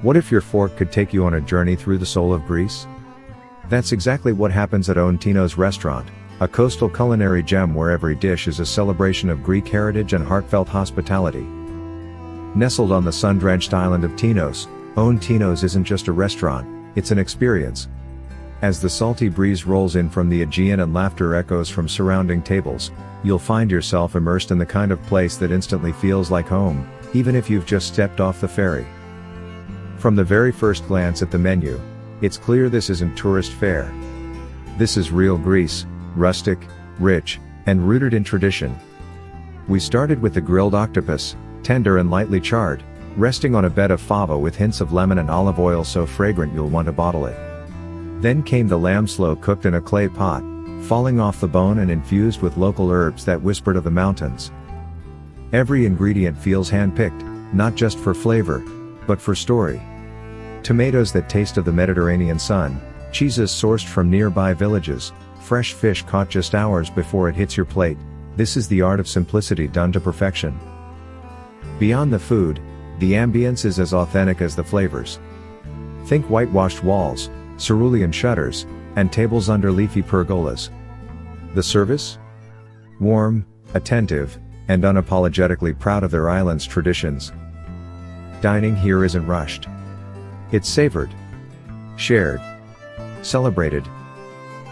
What if your fork could take you on a journey through the soul of Greece? That's exactly what happens at O Ntinos Restaurant, a coastal culinary gem where every dish is a celebration of Greek heritage and heartfelt hospitality. Nestled on the sun-drenched island of Tinos, O Ntinos isn't just a restaurant, it's an experience. As the salty breeze rolls in from the Aegean and laughter echoes from surrounding tables, you'll find yourself immersed in the kind of place that instantly feels like home, even if you've just stepped off the ferry. From the very first glance at the menu, it's clear this isn't tourist fare. This is real Greece, rustic, rich, and rooted in tradition. We started with the grilled octopus, tender and lightly charred, resting on a bed of fava with hints of lemon and olive oil so fragrant you'll want to bottle it. Then came the lamb slow cooked in a clay pot, falling off the bone and infused with local herbs that whispered of the mountains. Every ingredient feels hand-picked, not just for flavor, but for story. Tomatoes that taste of the Mediterranean sun, cheeses sourced from nearby villages, fresh fish caught just hours before it hits your plate. This is the art of simplicity done to perfection. Beyond the food, the ambience is as authentic as the flavors. Think whitewashed walls, cerulean shutters, and tables under leafy pergolas. The service? Warm, attentive, and unapologetically proud of their island's traditions. Dining here isn't rushed. It's savored, shared, celebrated.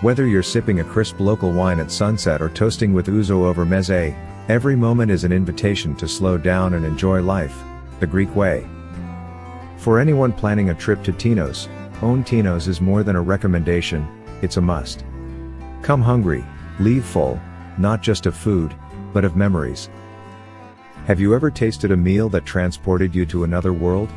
Whether you're sipping a crisp local wine at sunset or toasting with ouzo over meze, every moment is an invitation to slow down and enjoy life, the Greek way. For anyone planning a trip to Tinos, O Ntinos is more than a recommendation, it's a must. Come hungry, leave full, not just of food, but of memories. Have you ever tasted a meal that transported you to another world?